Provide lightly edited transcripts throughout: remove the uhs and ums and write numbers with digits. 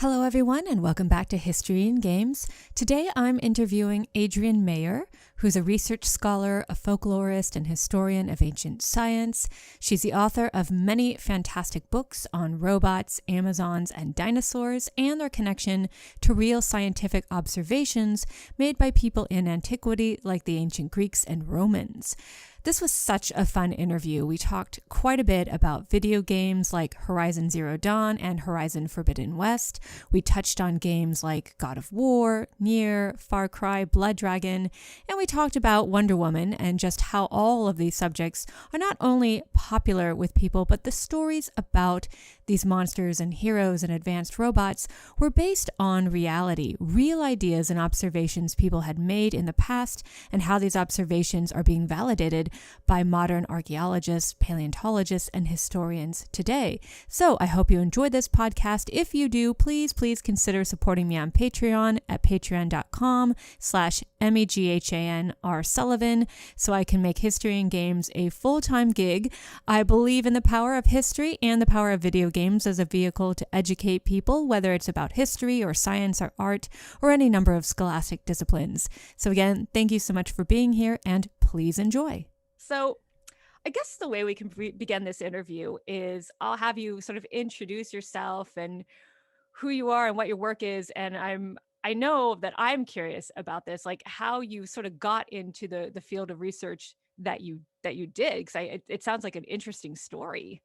Hello, everyone, and welcome back to History in Games. Today I'm interviewing Adrienne Mayor, who's a research scholar, a folklorist, and historian of ancient science. She's the author of many fantastic books on robots, Amazons, and dinosaurs, and their connection to real scientific observations made by people in antiquity like the ancient Greeks and Romans. This was such a fun interview. We talked quite a bit about video games like Horizon Zero Dawn and Horizon Forbidden West. We touched on games like God of War, Nier, Far Cry, Blood Dragon, and we talked about Wonder Woman and just how all of these subjects are not only popular with people, but the stories about these monsters and heroes and advanced robots were based on reality, real ideas and observations people had made in the past, and how these observations are being validated by modern archaeologists, paleontologists, and historians today. So I hope you enjoyed this podcast. If you do, please consider supporting me on Patreon at patreon.com/MEGHANR Sullivan so I can make History in Games a full-time gig. I believe in the power of history and the power of video games as a vehicle to educate people, whether it's about history or science or art or any number of scholastic disciplines. So again, thank you so much for being here and please enjoy. So I guess the way we can begin this interview is I'll have you sort of introduce yourself and who you are and what your work is. And I know that I'm curious about this, like how you sort of got into the field of research that you did, because it sounds like an interesting story.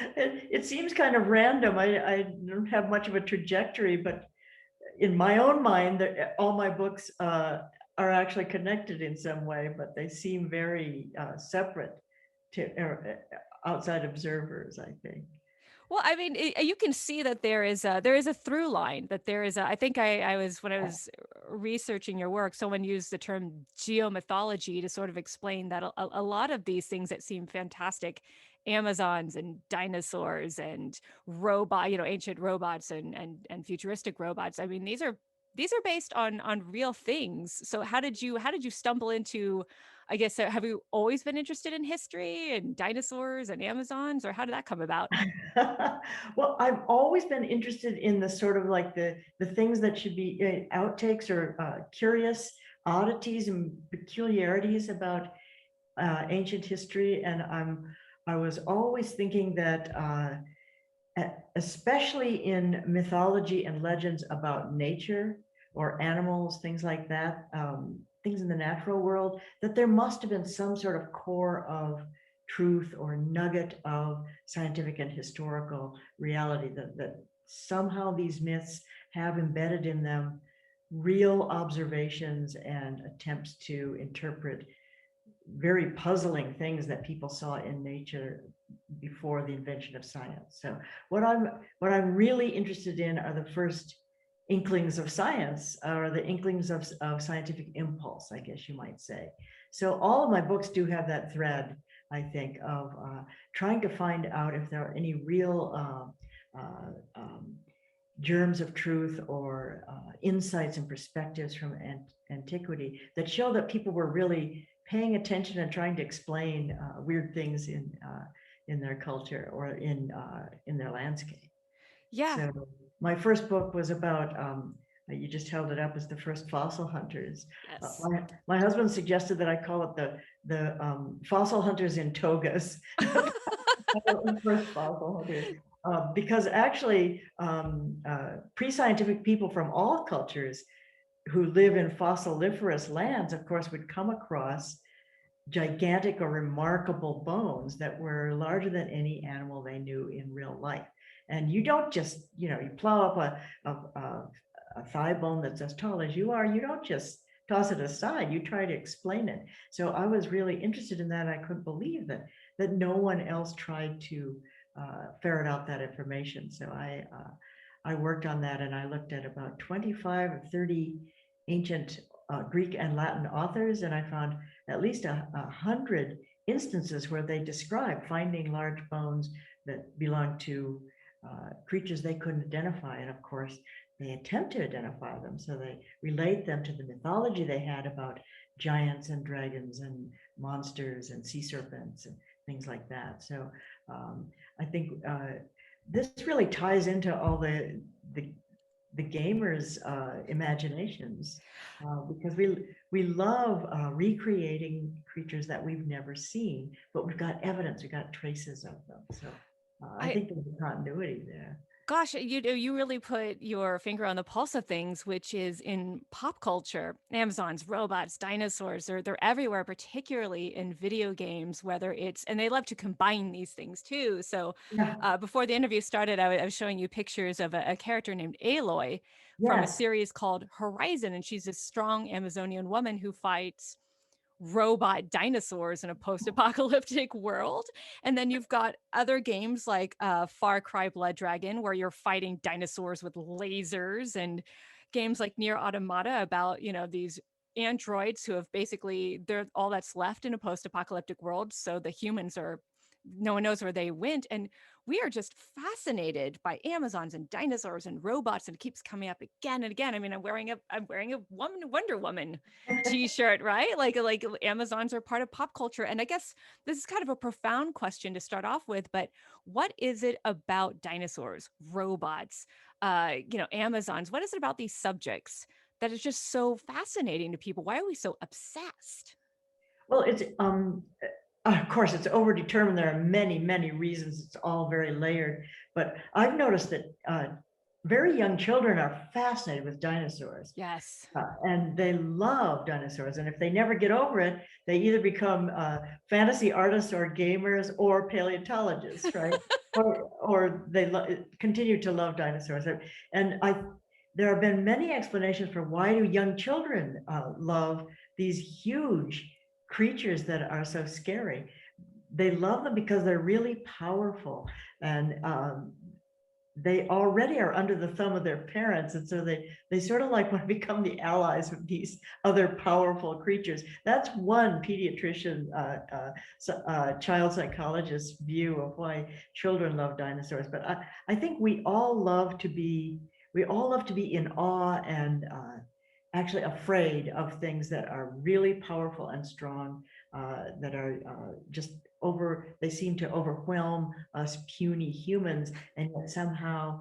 It seems kind of random. I don't have much of a trajectory, but in my own mind, all my books are actually connected in some way, but they seem very separate to outside observers, I think. Well, I mean, you can see that there is a through line, that there is I think I was, when I was researching your work, someone used the term geomythology to sort of explain that a lot of these things that seem fantastic, Amazons and dinosaurs and ancient robots and futuristic robots. I mean, these are based on real things. So how did you stumble into, I guess, have you always been interested in history and dinosaurs and Amazons, or how did that come about? Well, I've always been interested in the sort of like the things that should be outtakes or curious oddities and peculiarities about ancient history, and I was always thinking that especially in mythology and legends about nature or animals, things like that, things in the natural world, that there must have been some sort of core of truth or nugget of scientific and historical reality, that somehow these myths have embedded in them real observations and attempts to interpret very puzzling things that people saw in nature before the invention of science. So what I'm really interested in are the first inklings of science, or the inklings of scientific impulse, I guess you might say. So all of my books do have that thread, I think, of trying to find out if there are any real germs of truth or insights and perspectives from antiquity that show that people were really paying attention and trying to explain weird things in their culture or in their landscape. Yeah. So my first book was about you just held it up as the first fossil hunters. Yes. My husband suggested that I call it the fossil hunters in togas. First fossil hunters. Because actually, pre-scientific people from all cultures who live in fossiliferous lands, of course, would come across gigantic or remarkable bones that were larger than any animal they knew in real life. And you don't just, you plow up a thigh bone that's as tall as you are, you don't just toss it aside, you try to explain it. So I was really interested in that. I couldn't believe that no one else tried to ferret out that information. So I worked on that, and I looked at about 25 or 30 ancient Greek and Latin authors, and I found at least 100 instances where they describe finding large bones that belong to creatures they couldn't identify. And of course, they attempt to identify them. So they relate them to the mythology they had about giants and dragons and monsters and sea serpents and things like that. So I think this really ties into all the gamers' imaginations, because we love recreating creatures that we've never seen, but we've got evidence, we've got traces of them. So I I think there's a continuity there. Gosh, you really put your finger on the pulse of things, which is in pop culture. Amazons, robots, dinosaurs, they're everywhere, particularly in video games, whether it's, and they love to combine these things too. So Yeah. before the interview started, I was showing you pictures of a character named Aloy from a Yes. series called Horizon, and she's a strong Amazonian woman who fights robot dinosaurs in a post-apocalyptic world. And then you've got other games like Far Cry Blood Dragon, where you're fighting dinosaurs with lasers, and games like Near Automata about, these androids who have basically, they're all that's left in a post-apocalyptic world. So the humans are, no one knows where they went. And we are just fascinated by Amazons and dinosaurs and robots, and it keeps coming up again and again. I mean, I'm wearing a Wonder Woman t-shirt, right? Like Amazons are part of pop culture. And I guess this is kind of a profound question to start off with, but what is it about dinosaurs, robots, Amazons? What is it about these subjects that is just so fascinating to people? Why are we so obsessed? Well, it's of course it's overdetermined. There are many reasons. It's all very layered. But I've noticed that very young children are fascinated with dinosaurs. Yes. And they love dinosaurs. And if they never get over it, they either become fantasy artists or gamers or paleontologists, right? or they continue to love dinosaurs. And there have been many explanations for why do young children love these huge creatures that are so scary. They love them because they're really powerful, and they already are under the thumb of their parents, and so they sort of like want to become the allies of these other powerful creatures. That's one pediatrician, child psychologist view of why children love dinosaurs. But I think we all love to be in awe and actually afraid of things that are really powerful and strong, that are just they seem to overwhelm us puny humans. And yet somehow,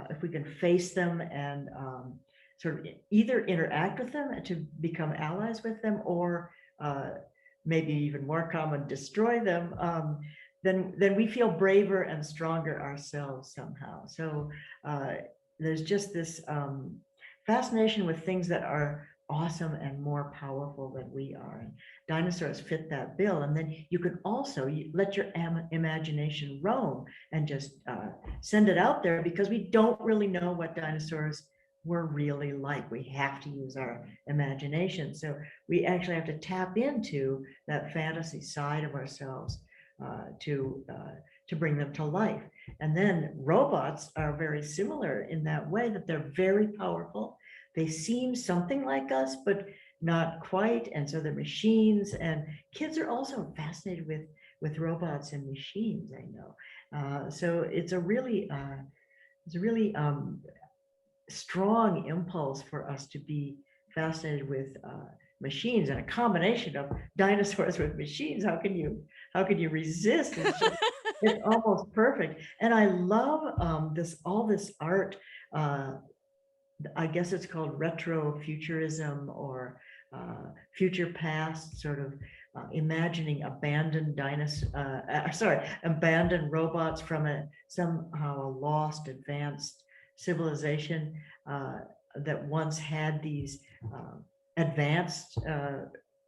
if we can face them and sort of either interact with them to become allies with them, or maybe even more common, destroy them, then we feel braver and stronger ourselves somehow. So there's just this fascination with things that are awesome and more powerful than we are. And dinosaurs fit that bill. And then you can also let your imagination roam and just send it out there, because we don't really know what dinosaurs were really like. We have to use our imagination. So we actually have to tap into that fantasy side of ourselves to bring them to life. And then robots are very similar in that way, that they're very powerful. They seem something like us, but not quite. And so they're machines, and kids are also fascinated with robots and machines, I know. So it's a really strong impulse for us to be fascinated with machines, and a combination of dinosaurs with machines. How can you resist? It's almost perfect. And I love all this art. I guess it's called retrofuturism, or future past, sort of imagining abandoned abandoned robots from somehow a lost advanced civilization that once had these advanced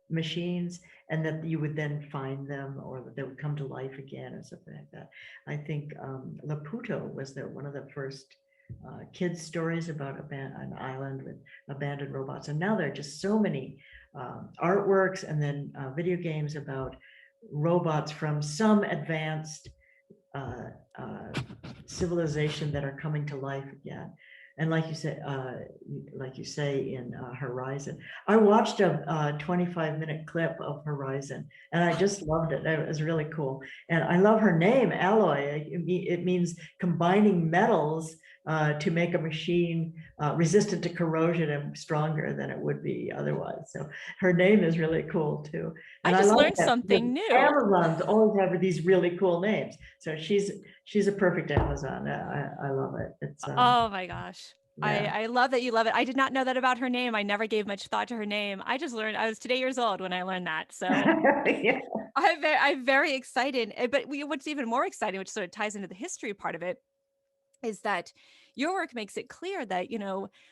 machines, and that you would then find them, or that they would come to life again, or something like that. I think Laputo was one of the first kids' stories about an island with abandoned robots. And now there are just so many artworks and then video games about robots from some advanced civilization that are coming to life again. And like you say in Horizon, I watched a 25-minute clip of Horizon, and I just loved it. It was really cool. And I love her name, Alloy. It means combining metals to make a machine resistant to corrosion and stronger than it would be otherwise. So her name is really cool too. And I just like learned that something new. Amazons always have these really cool names. So she's a perfect Amazon. I love it. It's Oh my gosh. yeah. I love that you love it. I did not know that about her name. I never gave much thought to her name. I just learned, I was today years old when I learned that. So Yeah. I'm very excited. But what's even more exciting, which sort of ties into the history part of it, is that your work makes it clear that,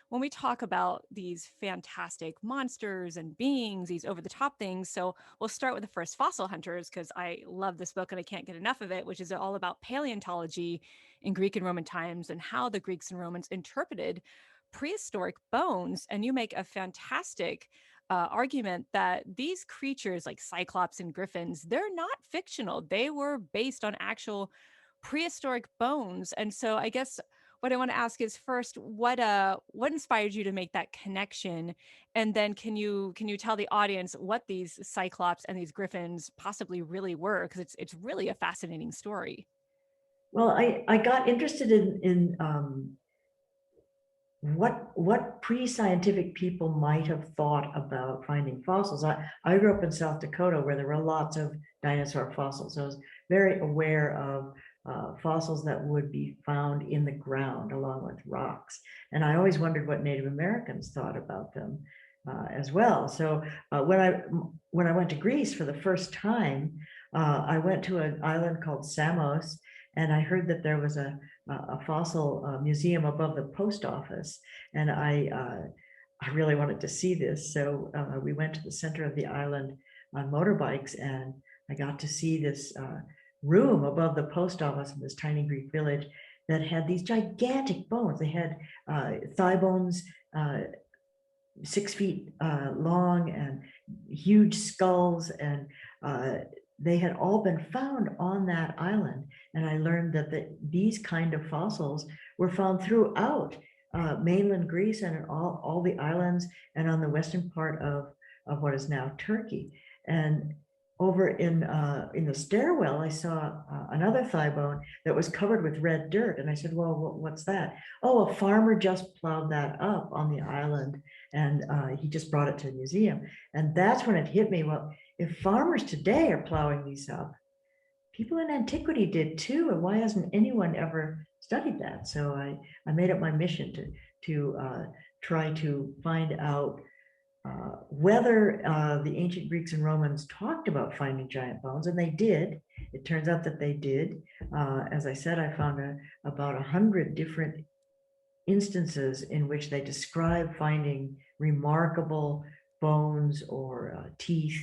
when we talk about these fantastic monsters and beings, these over the top things. So we'll start with the first fossil hunters, because I love this book and I can't get enough of it, which is all about paleontology in Greek and Roman times and how the Greeks and Romans interpreted prehistoric bones. And you make a fantastic argument that these creatures like Cyclops and Griffins, they're not fictional. They were based on actual prehistoric bones. And so I guess what I want to ask is, first, what inspired you to make that connection? And then can you tell the audience what these Cyclops and these Griffins possibly really were? Because it's really a fascinating story. Well, I got interested in what pre-scientific people might have thought about finding fossils. I grew up in South Dakota where there were lots of dinosaur fossils. So I was very aware of fossils that would be found in the ground along with rocks. And I always wondered what Native Americans thought about them as well. So when I went to Greece for the first time, I went to an island called Samos, and I heard that there was a fossil museum above the post office, and I really wanted to see this. So we went to the center of the island on motorbikes, and I got to see this room above the post office in this tiny Greek village that had these gigantic bones. They had thigh bones 6 feet long and huge skulls, and they had all been found on that island. And I learned that these kind of fossils were found throughout mainland Greece and all the islands and on the western part of what is now Turkey. And over in the stairwell, I saw another thigh bone that was covered with red dirt. And I said, well, what's that? Oh, a farmer just plowed that up on the island, and he just brought it to the museum. And that's when it hit me. Well, if farmers today are plowing these up, people in antiquity did too. And why hasn't anyone ever studied that? So I made it my mission to try to find out whether the ancient Greeks and Romans talked about finding giant bones, and they did. It turns out that they did. As I said, I found about 100 different instances in which they describe finding remarkable bones or teeth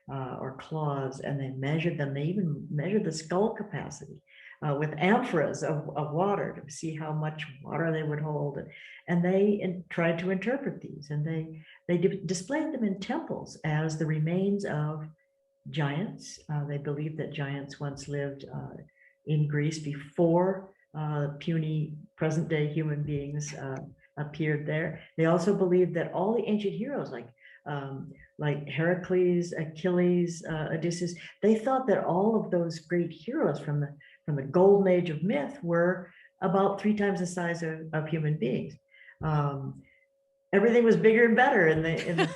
or claws, and they measured them. They even measured the skull capacity with amphoras of water to see how much water they would hold. And they tried to interpret these, and they displayed them in temples as the remains of giants. They believed that giants once lived in Greece before puny present-day human beings appeared there. They also believed that all the ancient heroes, like Heracles, Achilles, Odysseus, they thought that all of those great heroes from the golden age of myth were about 3 times the size of human beings. Everything was bigger and better in the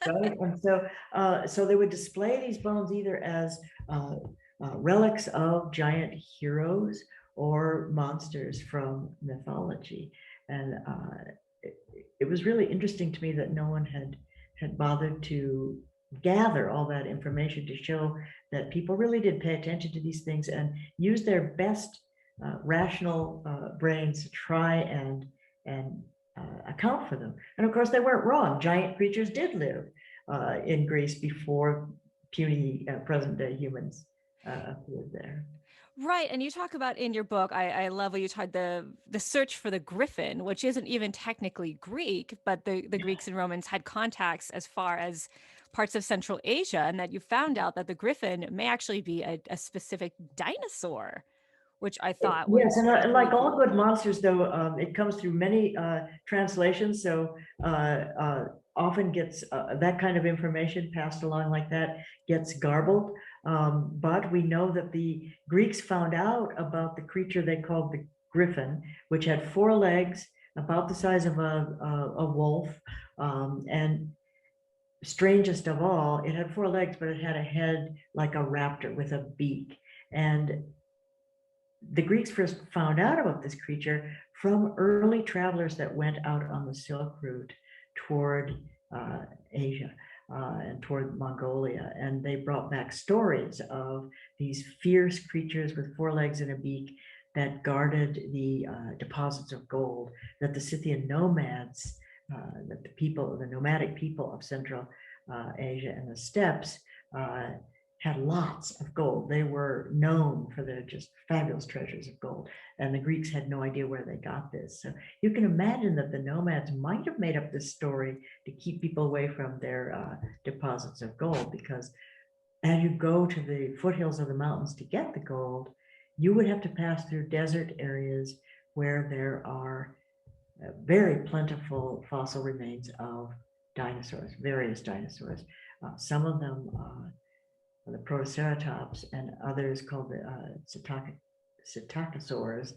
right? And so they would display these bones either as relics of giant heroes or monsters from mythology. And it was really interesting to me that no one had bothered to gather all that information to show that people really did pay attention to these things and use their best rational brains to try and account for them. And of course, they weren't wrong. Giant creatures did live in Greece before puny present-day humans appeared there. Right. And you talk about in your book, I love what you talk the search for the griffin, which isn't even technically Greek, but the Greeks and Romans had contacts as far as parts of Central Asia, and that you found out that the griffin may actually be a specific dinosaur, which I thought Yes, was and really like all cool. good monsters, though, it comes through many translations. So often gets that kind of information passed along like that gets garbled. But we know that the Greeks found out about the creature they called griffin, which had 4 legs, about the size of a wolf, and strangest of all, it had 4 legs, but it had a head like a raptor with a beak. And the Greeks first found out about this creature from early travelers that went out on the Silk Route toward Asia and toward Mongolia. And they brought back stories of these fierce creatures with 4 legs and a beak that guarded the deposits of gold that the Scythian nomads, that the nomadic people of Central Asia and the steppes had lots of gold. They were known for their just fabulous treasures of gold. And the Greeks had no idea where they got this. So you can imagine that the nomads might have made up this story to keep people away from their deposits of gold, because as you go to the foothills of the mountains to get the gold, you would have to pass through desert areas where there are very plentiful fossil remains of dinosaurs, various dinosaurs. Some of them the Protoceratops and others called the Psittacosaurs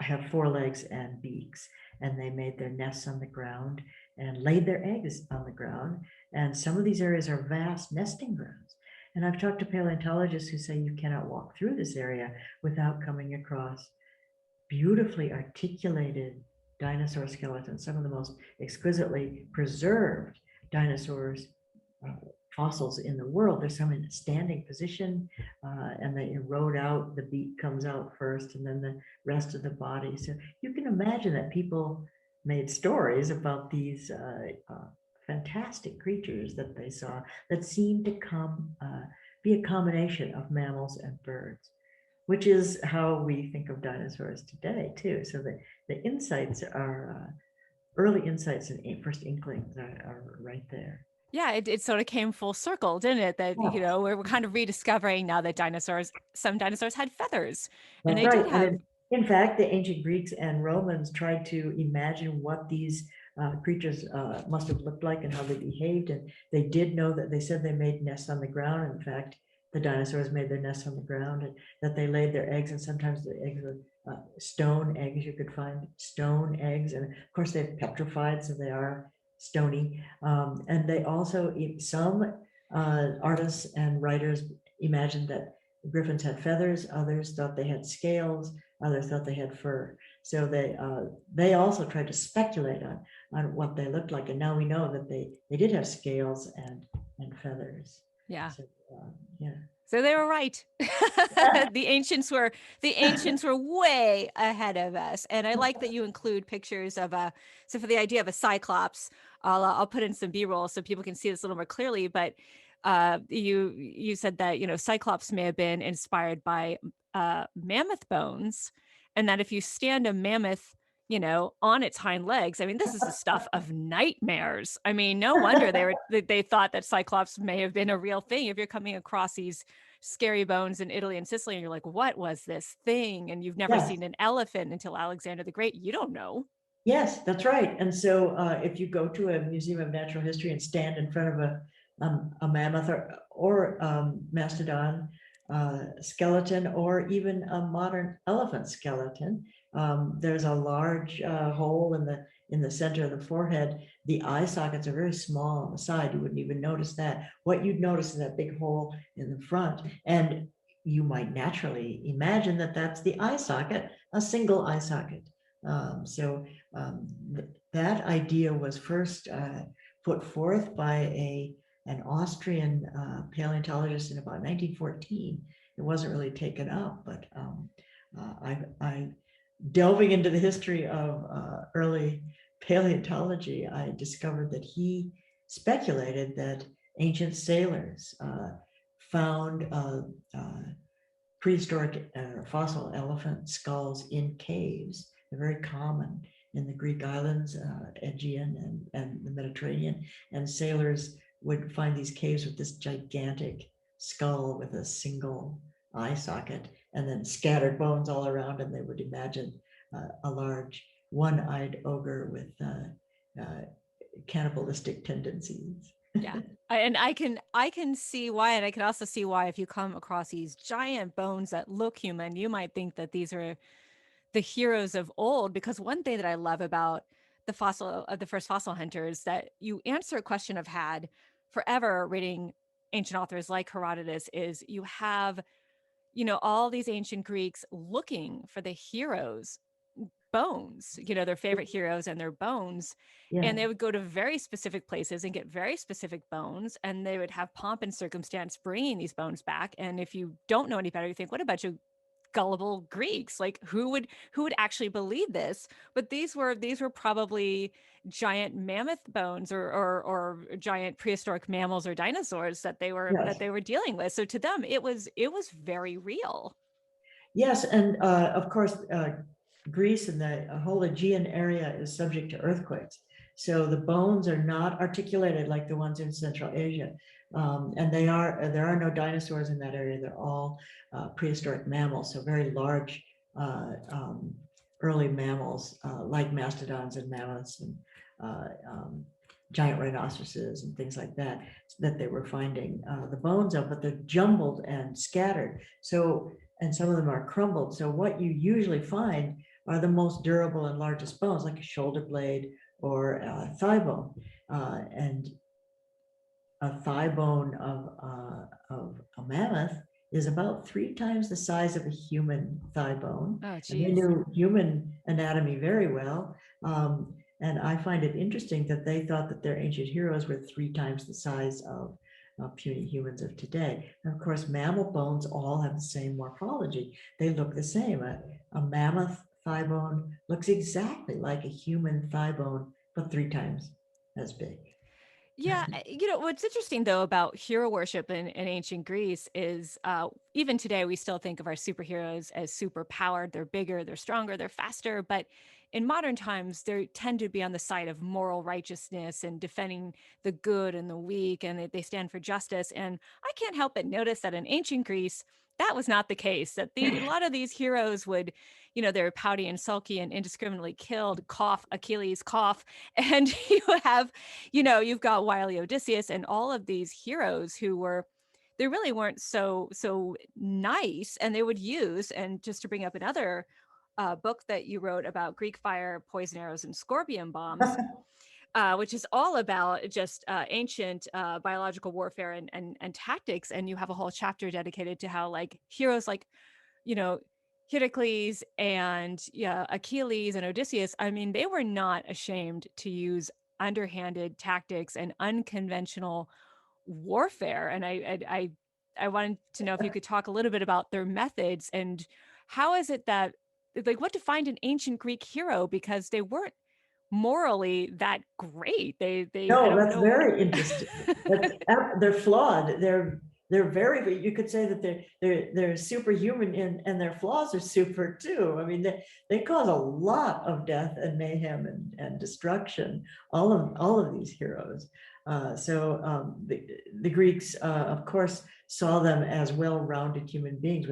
have 4 legs and beaks, and they made their nests on the ground and laid their eggs on the ground. And some of these areas are vast nesting grounds. And I've talked to paleontologists who say you cannot walk through this area without coming across beautifully articulated dinosaur skeletons, some of the most exquisitely preserved dinosaurs fossils in the world. There's some in a standing position, and they erode out, the beak comes out first and then the rest of the body. So you can imagine that people made stories about these fantastic creatures that they saw that seemed to be a combination of mammals and birds, which is how we think of dinosaurs today too. So the insights are early insights and first inklings are right there. Yeah, it sort of came full circle, didn't it? That, Yeah. we're kind of rediscovering now that some dinosaurs had feathers, and That's they did right. And have. in fact, the ancient Greeks and Romans tried to imagine what these creatures must have looked like and how they behaved. And they did know that they said they made nests on the ground. In fact, the dinosaurs made their nests on the ground, and that they laid their eggs, and sometimes the eggs were stone eggs. You could find stone eggs. And of course, they're petrified, so they are stony. And they also, some artists and writers imagined that griffins had feathers, others thought they had scales, others thought they had fur. So they also tried to speculate on what they looked like. And now we know that they did have scales and feathers. Yeah. So, yeah. So they were right. The ancients were way ahead of us. And I like that you include pictures of so for the idea of a cyclops, I'll put in some B-roll so people can see this a little more clearly. But you said that, cyclops may have been inspired by mammoth bones, and that if you stand a mammoth, on its hind legs, I mean, this is the stuff of nightmares. I mean, no wonder they thought that cyclops may have been a real thing. If you're coming across these scary bones in Italy and Sicily, and you're like, what was this thing? And you've never Yes. seen an elephant until Alexander the Great, you don't know. Yes, that's right. And so if you go to a museum of natural history and stand in front of a mammoth or mastodon skeleton, or even a modern elephant skeleton, there's a large hole in the center of the forehead. The eye sockets are very small on the side. You wouldn't even notice that. What you'd notice is that big hole in the front. And you might naturally imagine that that's the eye socket, a single eye socket. So that idea was first put forth by an Austrian paleontologist in about 1914. It wasn't really taken up, but I delving into the history of early paleontology, I discovered that he speculated that ancient sailors found prehistoric fossil elephant skulls in caves. They're very common in the Greek islands, Aegean and the Mediterranean. And sailors would find these caves with this gigantic skull with a single eye socket, and then scattered bones all around. And they would imagine a large one-eyed ogre with cannibalistic tendencies. Yeah. And I can see why, and I can also see why if you come across these giant bones that look human, you might think that these are the heroes of old. Because one thing that I love about the first fossil hunters, that you answer a question I've had forever reading ancient authors like Herodotus, is you have, all these ancient Greeks looking for the heroes' bones, their favorite heroes and their bones. Yeah. And they would go to very specific places and get very specific bones, and they would have pomp and circumstance bringing these bones back. And if you don't know any better, you think, what about you gullible Greeks? Like, who would actually believe this? But these were probably giant mammoth bones, or giant prehistoric mammals or dinosaurs that they were Yes. that they were dealing with. So to them, it was very real. Yes, and of course, Greece and the whole Aegean area is subject to earthquakes. So the bones are not articulated like the ones in Central Asia. And there are no dinosaurs in that area. They're all prehistoric mammals, so very large early mammals like mastodons and mammoths and giant rhinoceroses and things like that they were finding the bones of, but they're jumbled and scattered. So, and some of them are crumbled. So what you usually find are the most durable and largest bones, like a shoulder blade or a thigh bone. And a thigh bone of a mammoth is about 3 times the size of a human thigh bone. Oh, And they geez. knew human anatomy very well. And I find it interesting that they thought that their ancient heroes were 3 times the size of puny humans of today. And of course, mammal bones all have the same morphology. They look the same. A mammoth thigh bone looks exactly like a human thigh bone, but 3 times as big. Yeah, what's interesting though about hero worship in ancient Greece is, even today we still think of our superheroes as super powered. They're bigger, they're stronger, they're faster. But in modern times, they tend to be on the side of moral righteousness and defending the good and the weak, and they stand for justice. And I can't help but notice that in ancient Greece, that was not the case. That a lot of these heroes would, they're pouty and sulky and indiscriminately killed. Cough, Achilles, cough, and you've got wily Odysseus and all of these heroes who they really weren't so nice, and they would use, and just to bring up another book that you wrote about Greek fire, poison arrows, and scorpion bombs, which is all about just ancient biological warfare and tactics. And you have a whole chapter dedicated to how, like, heroes like, you know, Heracles and, yeah, Achilles and Odysseus, I mean, they were not ashamed to use underhanded tactics and unconventional warfare. And I wanted to know if you could talk a little bit about their methods, and how is it that, like, what defined an ancient Greek hero, because they weren't morally that great. I No, don't that's know. very interesting. That's, they're flawed. They're very. You could say that they're superhuman, and their flaws are super too. I mean, they cause a lot of death and mayhem and destruction. All of these heroes. The Greeks, of course, saw them as well-rounded human beings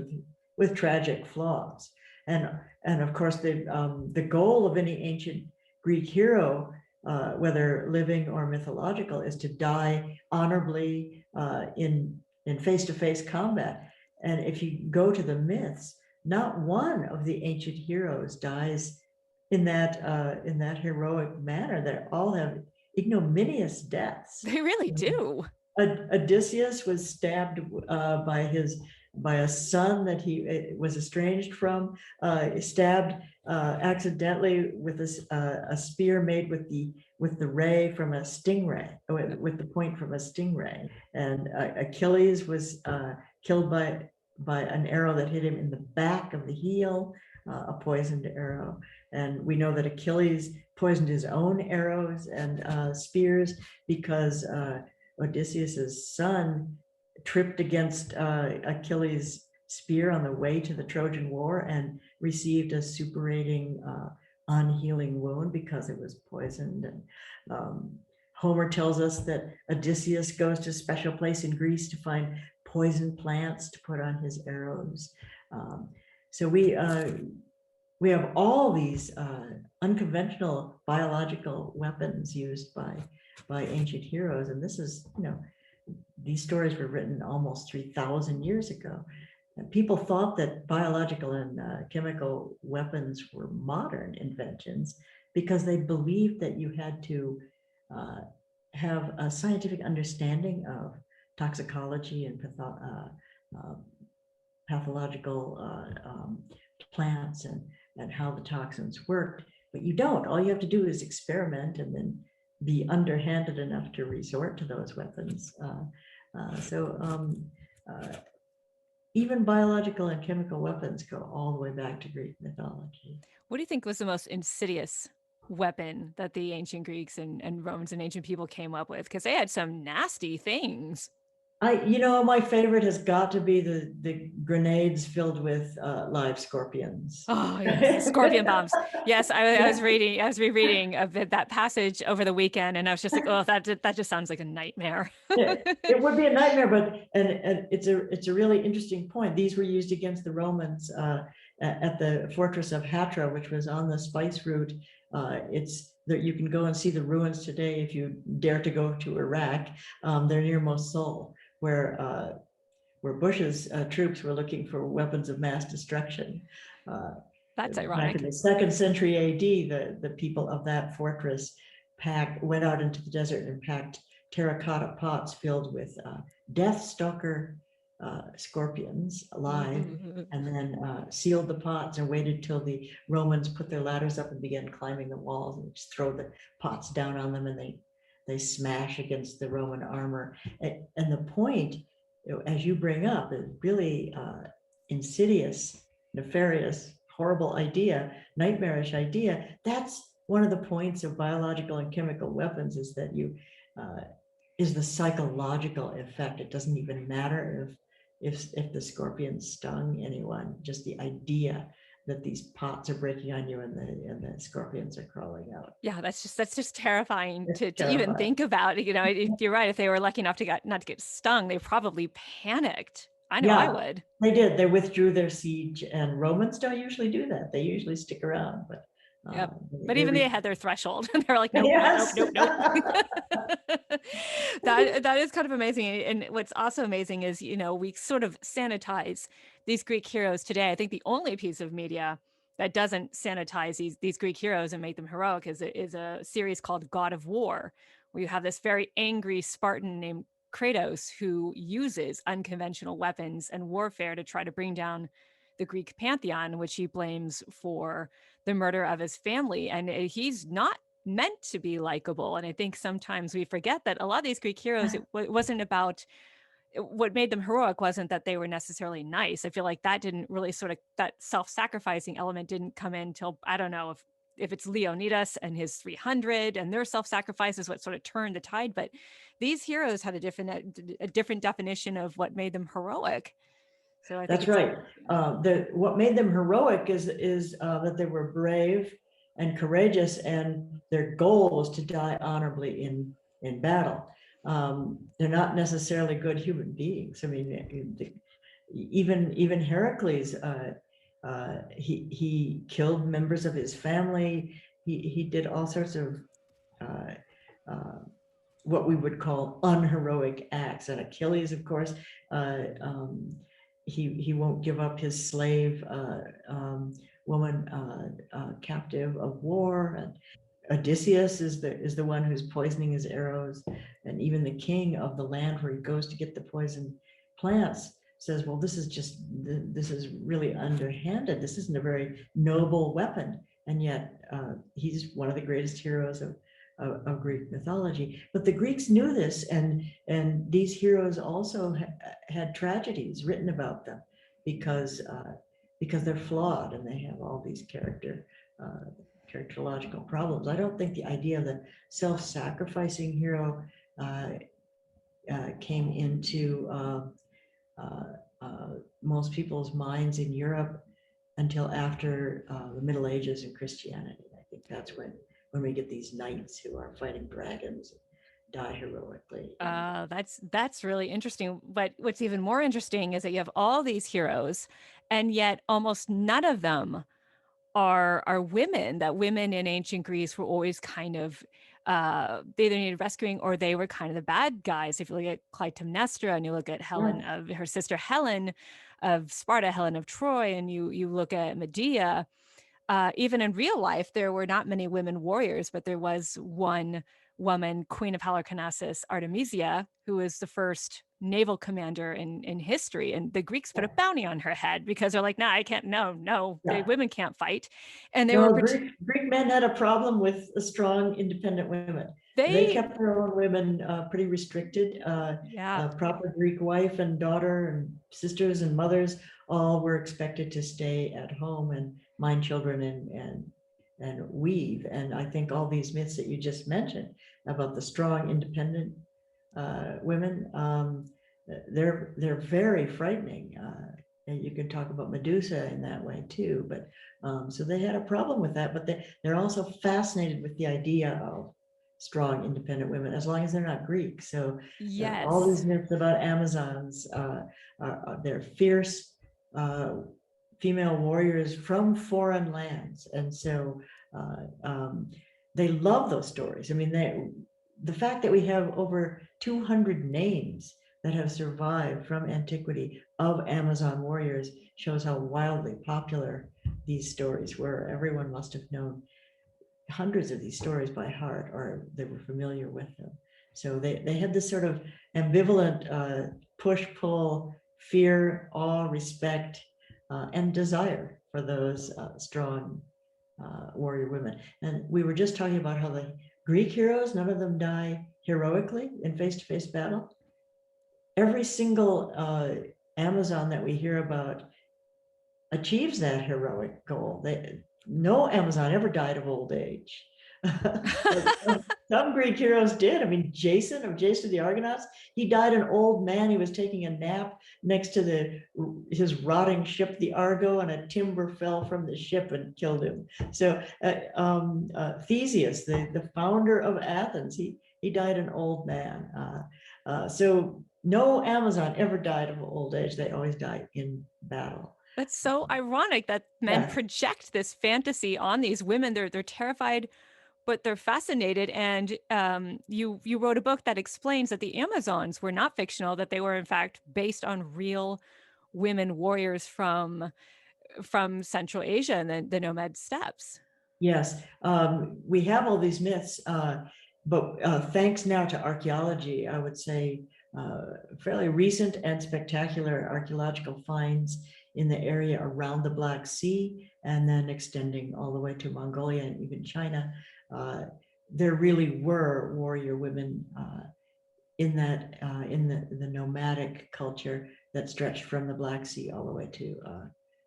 with tragic flaws, and of course the goal of any ancient Greek hero, whether living or mythological, is to die honorably in face-to-face combat. And if you go to the myths, not one of the ancient heroes dies in that heroic manner. They all have ignominious deaths. They really do. Odysseus was stabbed by a son that he was estranged from, stabbed accidentally with a spear made with the ray from a stingray, with the point from a stingray. And Achilles was killed by an arrow that hit him in the back of the heel, a poisoned arrow. And we know that Achilles poisoned his own arrows and spears because Odysseus's son tripped against Achilles' spear on the way to the Trojan War and received a suppurating, unhealing wound because it was poisoned. And Homer tells us that Odysseus goes to a special place in Greece to find poison plants to put on his arrows. So we have all these unconventional biological weapons used by ancient heroes. And this is, these stories were written almost 3,000 years ago. people thought that biological and chemical weapons were modern inventions because they believed that you had to have a scientific understanding of toxicology and pathological plants and how the toxins worked. But you don't. All you have to do is experiment and then be underhanded enough to resort to those weapons. Even biological and chemical weapons go all the way back to Greek mythology. What do you think was the most insidious weapon that the ancient Greeks and Romans and ancient people came up with? Because they had some nasty things. My favorite has got to be the grenades filled with live scorpions. Oh yes, the scorpion bombs. Yes, I was rereading that passage over the weekend, and I was just like, oh, that just sounds like a nightmare. It would be a nightmare, but it's a really interesting point. These were used against the Romans at the fortress of Hatra, which was on the spice route. It's that you can go and see the ruins today if you dare to go to Iraq. They're near Mosul, where Bush's troops were looking for weapons of mass destruction. That's Back ironic. in the 2nd century AD, the people of that fortress went out into the desert and packed terracotta pots filled with death stalker scorpions alive, and then sealed the pots and waited till the Romans put their ladders up and began climbing the walls and just throw the pots down on them, and they smash against the Roman armor. And the point, as you bring up, is really insidious, nefarious, horrible idea, nightmarish idea. That's one of the points of biological and chemical weapons, is that is the psychological effect. It doesn't even matter if the scorpion stung anyone, just the idea that these pots are breaking on you and the scorpions are crawling out. Yeah, that's just terrifying to even think about. You're right. If they were lucky enough not to get stung, they probably panicked. I know I would. They did. They withdrew their siege, and Romans don't usually do that. They usually stick around, but yep. But even they had their threshold, and they're like, nope, yes. nope. That is kind of amazing. And what's also amazing is, we sort of sanitize these Greek heroes today. I think the only piece of media that doesn't sanitize these Greek heroes and make them heroic is a series called God of War, where you have this very angry Spartan named Kratos who uses unconventional weapons and warfare to try to bring down the Greek pantheon, which he blames for the murder of his family. And he's not meant to be likable. And I think sometimes we forget that a lot of these Greek heroes, it wasn't about what made them heroic wasn't that they were necessarily nice. I feel like that didn't really that self-sacrificing element didn't come in till, I don't know if it's Leonidas and his 300 and their self-sacrifice is what sort of turned the tide. But these heroes had a different definition of what made them heroic. So I think that's right. What made them heroic is that they were brave and courageous, and their goal was to die honorably in battle. They're not necessarily good human beings. I mean, even Heracles, he killed members of his family. He did all sorts of what we would call unheroic acts. And Achilles, of course, he won't give up his slave woman captive of war. And Odysseus is the one who's poisoning his arrows, and even the king of the land where he goes to get the poison plants says, well, this is really underhanded. This isn't a very noble weapon. And yet he's one of the greatest heroes of Greek mythology. But the Greeks knew this, and these heroes also had tragedies written about them because they're flawed and they have all these characterological problems. I don't think the idea of the self-sacrificing hero came into most people's minds in Europe until after the Middle Ages and Christianity. I think that's when we get these knights who are fighting dragons and die heroically. That's really interesting. But what's even more interesting is that you have all these heroes, and yet almost none of them are women. That women in ancient Greece were always kind of they either needed rescuing or they were kind of the bad guys. If you look at Clytemnestra and you look at Helen, her sister Helen, of Sparta, Helen of Troy, and you look at Medea, even in real life, there were not many women warriors, but there was one woman, Queen of Halicarnassus, Artemisia, who was the first naval commander in history. And the Greeks put a bounty on her head because they're like, nah, I can't, no, Yeah. women can't fight. And they were, No, Greek men had a problem with strong, independent women. They they, kept their own women pretty restricted. yeah, A proper Greek wife and daughter and sisters and mothers all were expected to stay at home and mind children and weave. And I think all these myths that you just mentioned about the strong, independent women, they're very frightening. And you can talk about Medusa in that way too, but so they had a problem with that, but they're also fascinated with the idea of strong, independent women, as long as they're not Greek. So all these yes. myths about Amazons, they're fierce female warriors from foreign lands. And so they love those stories. I mean, the fact that we have over 200 names that have survived from antiquity of Amazon warriors shows how wildly popular these stories were. Everyone must have known hundreds of these stories by heart, or they were familiar with them. So they had this sort of ambivalent push-pull, fear, awe, respect, and desire for those strong warrior women. And we were just talking about how the Greek heroes, none of them die heroically in face-to-face battle. Every single Amazon that we hear about achieves that heroic goal. No Amazon ever died of old age. Some Greek heroes did. I mean, Jason of Jason the Argonauts, he died an old man. He was taking a nap next to his rotting ship, the Argo, and a timber fell from the ship and killed him. So Theseus, the founder of Athens, he died an old man. So no Amazon ever died of old age. They always died in battle. That's so ironic that men Yeah. project this fantasy on these women. They're terrified, but they're fascinated. And you wrote a book that explains that the Amazons were not fictional; that they were in fact based on real women warriors from Central Asia and the nomad steppes. Yes, we have all these myths, but thanks now to archaeology, I would say fairly recent and spectacular archaeological finds in the area around the Black Sea and then extending all the way to Mongolia and even China. There really were warrior women in the nomadic culture that stretched from the Black Sea all the way to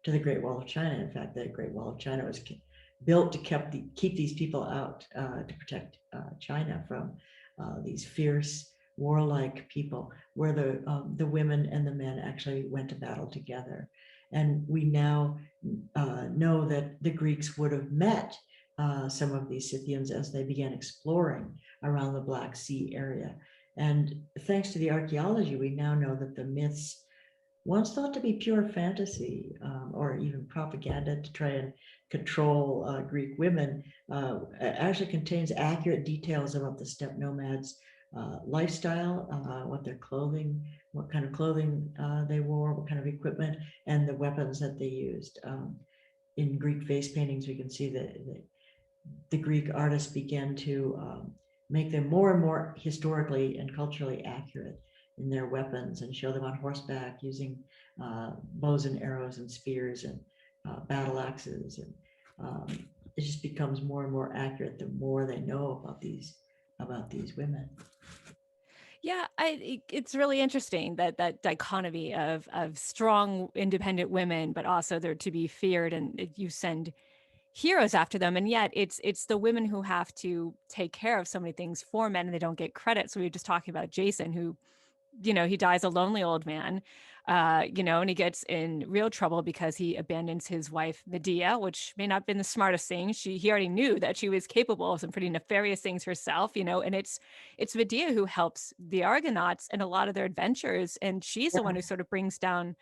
the Great Wall of China. In fact, the Great Wall of China was built to keep these people out, to protect China from these fierce, warlike people, where the women and the men actually went to battle together. And we now know that the Greeks would have met some of these Scythians as they began exploring around the Black Sea area. And thanks to the archaeology, we now know that the myths, once thought to be pure fantasy or even propaganda to try and control Greek women, actually contains accurate details about the steppe nomads' lifestyle, what their clothing, what kind of clothing they wore, what kind of equipment, and the weapons that they used. In Greek face paintings, we can see that the Greek artists began to make them more and more historically and culturally accurate in their weapons and show them on horseback using bows and arrows and spears and battle axes. And it just becomes more and more accurate the more they know about these women. Yeah, it's really interesting that dichotomy of strong, independent women, but also they're to be feared, and you send heroes after them, and yet it's the women who have to take care of so many things for men, and they don't get credit. So we were just talking about Jason, who he dies a lonely old man, and he gets in real trouble because he abandons his wife Medea, which may not have been the smartest thing. He already knew that she was capable of some pretty nefarious things herself, and it's Medea who helps the Argonauts in a lot of their adventures, and she's the one who sort of brings down,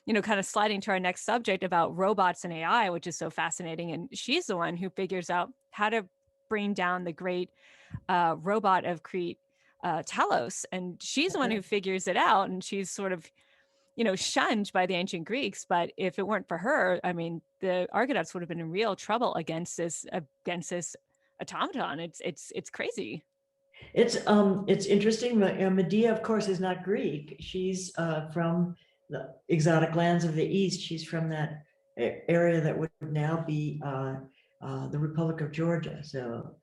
kind of sliding to our next subject about robots and AI, which is so fascinating. And she's the one who figures out how to bring down the great robot of Crete, Talos. And she's the one who figures it out. And she's sort of, shunned by the ancient Greeks. But if it weren't for her, I mean, the Argonauts would have been in real trouble against this automaton. It's crazy. It's interesting. Medea, of course, is not Greek. She's from the exotic lands of the East. She's from that area that would now be the Republic of Georgia. So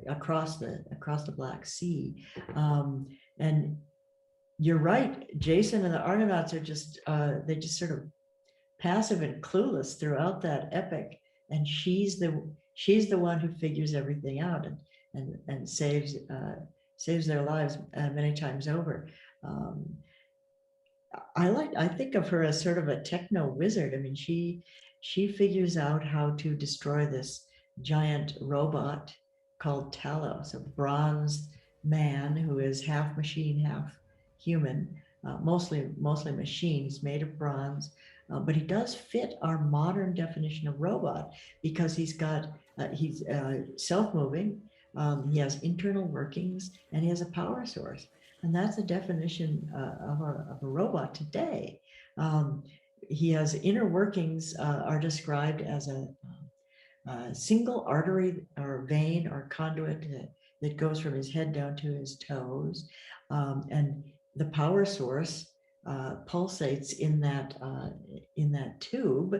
across the Black Sea. And you're right. Jason and the Argonauts are just they just sort of passive and clueless throughout that epic, and she's the one who figures everything out and saves their lives many times over. Um, I think of her as sort of a techno wizard. I mean, she figures out how to destroy this giant robot called Talos, a bronze man who is half machine, half human, mostly machine. He's made of bronze, but he does fit our modern definition of robot because he's self-moving, he has internal workings, and he has a power source. And that's the definition of a robot today. He has inner workings are described as a single artery or vein or conduit that goes from his head down to his toes. And the power source pulsates in that tube,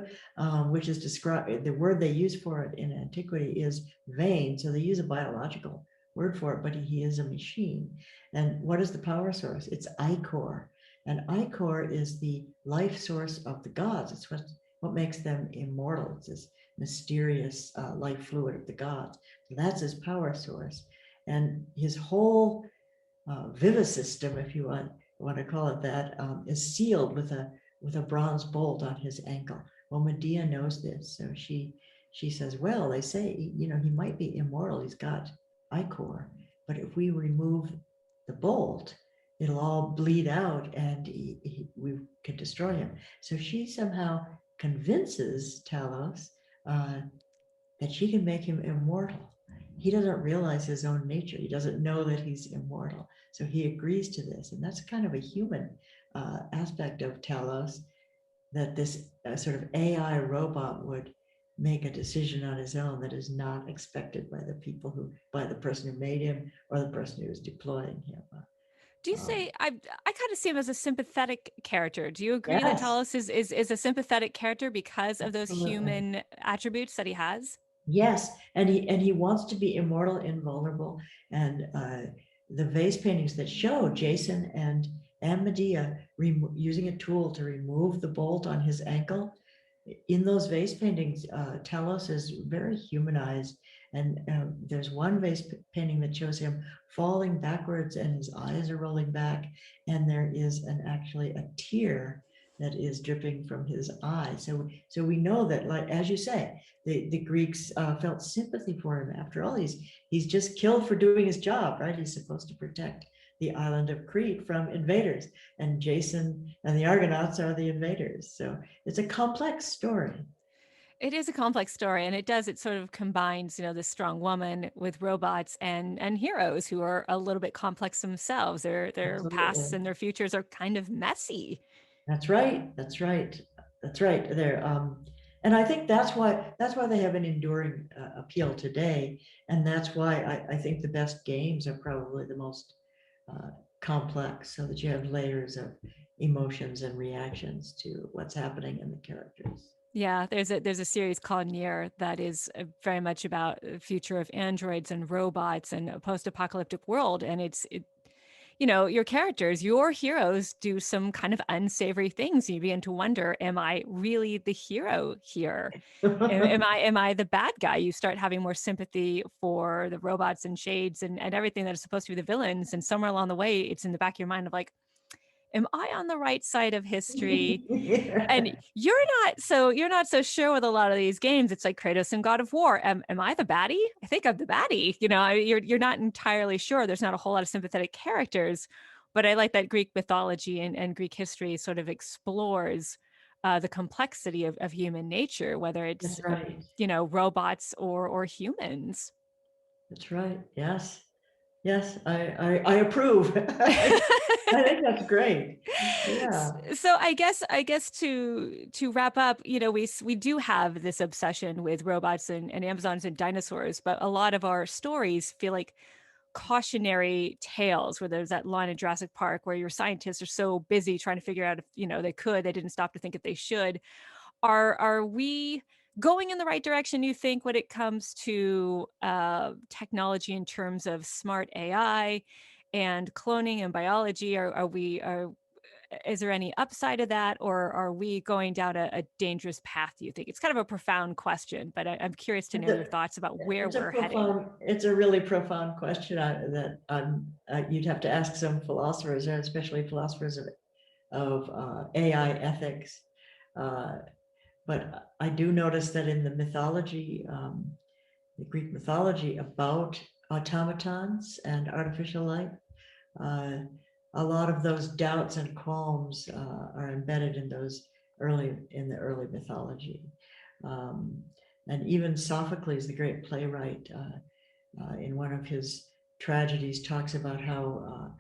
which is described. The word they use for it in antiquity is vein. So they use a biological word for it, but he is a machine. And what is the power source? It's ichor. And ichor is the life source of the gods. It's what makes them immortal. It's this mysterious life fluid of the gods. So that's his power source. And his whole vivisystem, if you want to call it that, is sealed with a bronze bolt on his ankle. Well, Medea knows this, so she says, well, they say, he might be immortal. He's got ichor, but if we remove the bolt, it'll all bleed out and we could destroy him. So she somehow convinces Talos that she can make him immortal. He doesn't realize his own nature. He doesn't know that he's immortal. So he agrees to this. And that's kind of a human aspect of Talos, that this sort of AI robot would make a decision on his own that is not expected by the person who made him or the person who is deploying him. Do you say I kind of see him as a sympathetic character? Do you agree that Yes, Talos is a sympathetic character because of those absolutely. human attributes that he has? Yes, and he wants to be immortal, invulnerable, and the vase paintings that show Jason and Medea using a tool to remove the bolt on his ankle. In those vase paintings, Talos is very humanized, and there's one vase painting that shows him falling backwards, and his eyes are rolling back, and there is actually a tear that is dripping from his eye. So we know that, like as you say, the Greeks felt sympathy for him. After all, he's just killed for doing his job, right? He's supposed to protect the island of Crete from invaders, and Jason and the Argonauts are the invaders. So it's a complex story. It is a complex story, and it sort of combines, this strong woman with robots and heroes who are a little bit complex themselves. Their pasts Absolutely. and their futures are kind of messy. That's right. That's right. That's right. There. And I think that's why they have an enduring appeal today, and that's why I think the best games are probably the most uh, complex, so that you have layers of emotions and reactions to what's happening in the characters. Yeah, there's a series called Near that is very much about the future of androids and robots and a post-apocalyptic world, and your characters, your heroes do some kind of unsavory things. You begin to wonder, am I really the hero here? Am I the bad guy? You start having more sympathy for the robots and shades and everything that is supposed to be the villains. And somewhere along the way, it's in the back of your mind of like, am I on the right side of history? And Yeah. you're not so sure with a lot of these games. It's like Kratos and God of War. Am I the baddie? I think I'm the baddie. You're not entirely sure. There's not a whole lot of sympathetic characters, but I like that Greek mythology and Greek history sort of explores the complexity of human nature, whether it's That's right. robots or humans. That's right. Yes. Yes, I approve. I think that's great. Yeah. So I guess to wrap up, we do have this obsession with robots and Amazons and dinosaurs, but a lot of our stories feel like cautionary tales where there's that line in Jurassic Park where your scientists are so busy trying to figure out if, they didn't stop to think if they should. Are we going in the right direction, you think, when it comes to technology in terms of smart AI and cloning and biology? Is there any upside of that, or are we going down a dangerous path, do you think? It's kind of a profound question, but I'm curious to know your thoughts about where we're heading. It's a really profound question that you'd have to ask some philosophers, and especially philosophers of AI ethics. But I do notice that in the mythology, the Greek mythology about automatons and artificial life, a lot of those doubts and qualms are embedded in the early mythology. And even Sophocles, the great playwright, in one of his tragedies, talks about how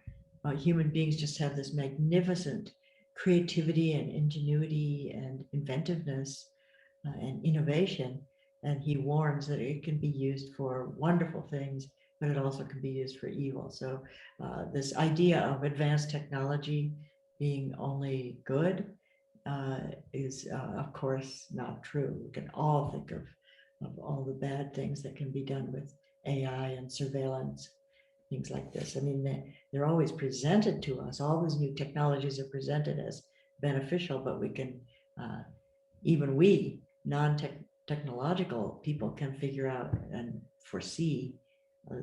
human beings just have this magnificent creativity and ingenuity and inventiveness and innovation. And he warns that it can be used for wonderful things, but it also can be used for evil. So this idea of advanced technology being only good is, of course, not true. We can all think of all the bad things that can be done with AI and surveillance, things like this. I mean, they're always presented to us. All these new technologies are presented as beneficial, but we can, even we, non-technological people, can figure out and foresee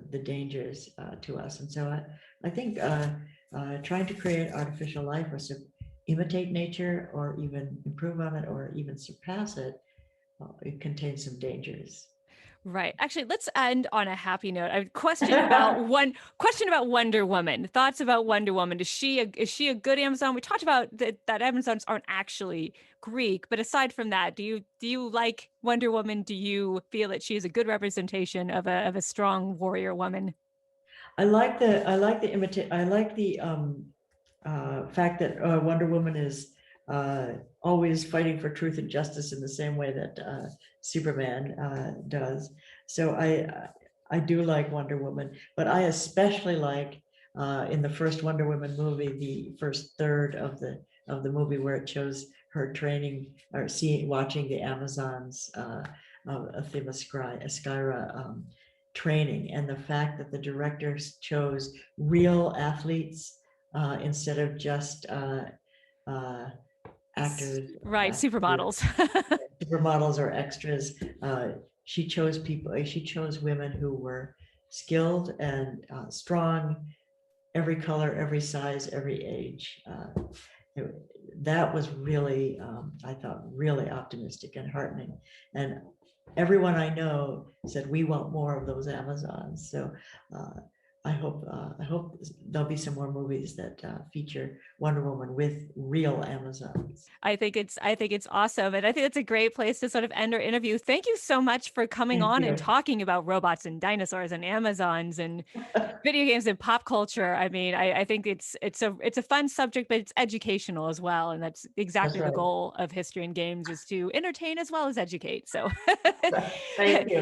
the dangers to us. And so I think trying to create artificial life or imitate nature or even improve on it or even surpass it, it contains some dangers. Right. Actually, let's end on a happy note. I have a question about Wonder Woman. Thoughts about Wonder Woman. Is she a good Amazon? We talked about that Amazons aren't actually Greek, but aside from that, do you like Wonder Woman? Do you feel that she is a good representation of a strong warrior woman? I like the fact that Wonder Woman is always fighting for truth and justice in the same way that Superman does. So I do like Wonder Woman, but I especially like in the first Wonder Woman movie, the first third of the movie, where it shows her training or watching the Amazons of Themyscira training, and the fact that the directors chose real athletes instead of just actors, Right, supermodels. supermodels or extras. She chose women who were skilled and strong, every color, every size, every age. That was really, I thought, really optimistic and heartening. And everyone I know said, we want more of those Amazons. So I hope there'll be some more movies that feature Wonder Woman with real Amazons. I think it's awesome, and I think it's a great place to sort of end our interview. Thank you so much for coming Thank on you. and talking about robots and dinosaurs and Amazons and video games and pop culture. I mean, I think it's a fun subject, but it's educational as well, and that's exactly That's the right. goal of History and Games, is to entertain as well as educate. So Thank you.